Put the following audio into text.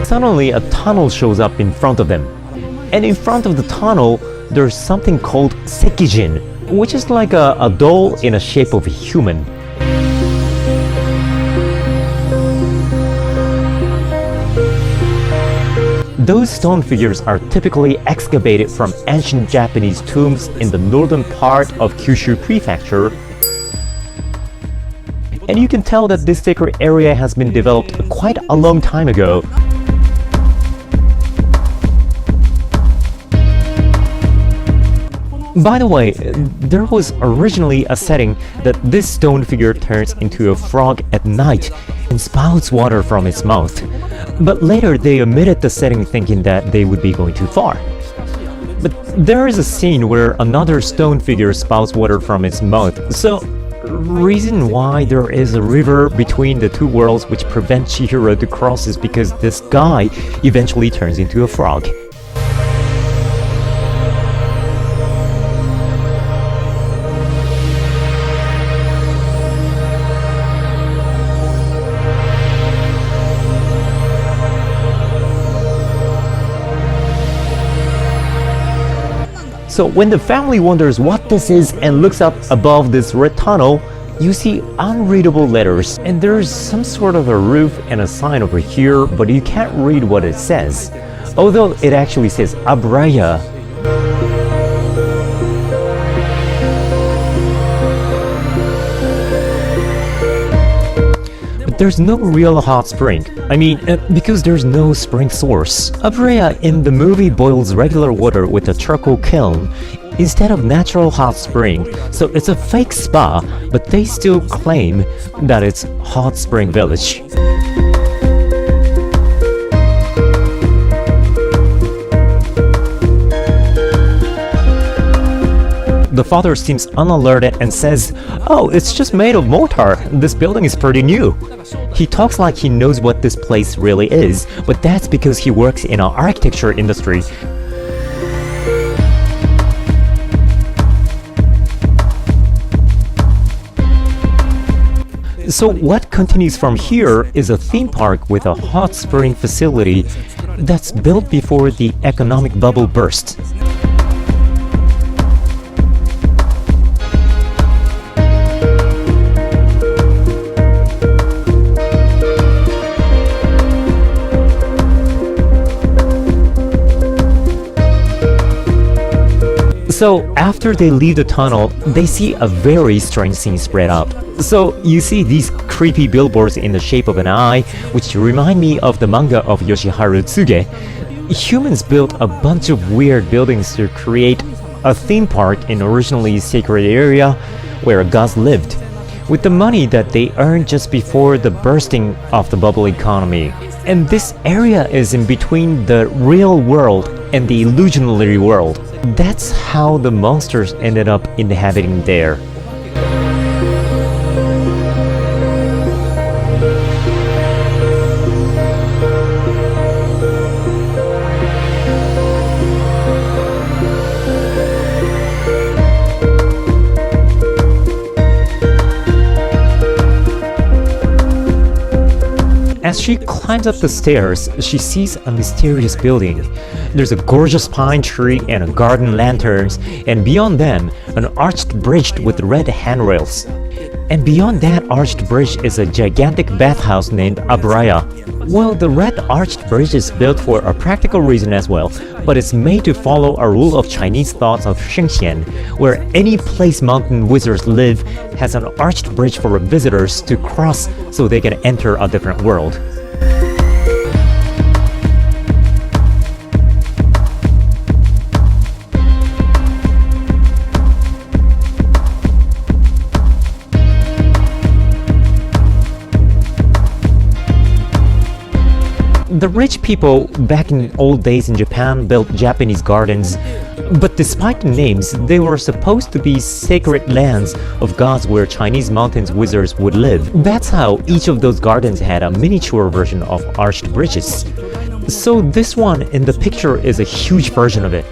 suddenly a tunnel shows up in front of them. And in front of the tunnel, there's something called sekijin, which is like a doll in a shape of a human. Those stone figures are typically excavated from ancient Japanese tombs in the northern part of Kyushu Prefecture. And you can tell that this sacred area has been developed quite a long time ago. By the way, there was originally a setting that this stone figure turns into a frog at night and spouts water from its mouth. But later they omitted the setting thinking that they would be going too far. But there is a scene where another stone figure spouts water from its mouth, so reason why there is a river between the two worlds which prevents Chihiro to cross is because this guy eventually turns into a frog. So when the family wonders what this is and looks up above this red tunnel, you see unreadable letters, and there's some sort of a roof and a sign over here, but you can't read what it says. Although it actually says Aburaya. There's no real hot spring. I mean, because there's no spring source. Aburaya in the movie boils regular water with a charcoal kiln instead of natural hot spring, so it's a fake spa, but they still claim that it's hot spring village. The father seems unalerted and says, "Oh, it's just made of mortar. This building is pretty new." He talks like he knows what this place really is, but that's because he works in an architecture industry. So what continues from here is a theme park with a hot spring facility that's built before the economic bubble burst. So after they leave the tunnel, they see a very strange scene spread out. So you see these creepy billboards in the shape of an eye, which remind me of the manga of Yoshiharu Tsuge. Humans built a bunch of weird buildings to create a theme park in originally sacred area where gods lived, with the money that they earned just before the bursting of the bubble economy. And this area is in between the real world and the illusionary world. That's how the monsters ended up inhabiting there. As she climbs up the stairs, she sees a mysterious building. There's a gorgeous pine tree and a garden lanterns, and beyond them, an arched bridge with red handrails. And beyond that arched bridge is a gigantic bathhouse named Aburaya. Well, the red arched bridge is built for a practical reason as well, but it's made to follow a rule of Chinese thoughts of Shengxian, where any place mountain wizards live has an arched bridge for visitors to cross so they can enter a different world. The rich people back in old days in Japan built Japanese gardens, but despite the names, they were supposed to be sacred lands of gods where Chinese mountains wizards would live. That's how each of those gardens had a miniature version of arched bridges. So this one in the picture is a huge version of it.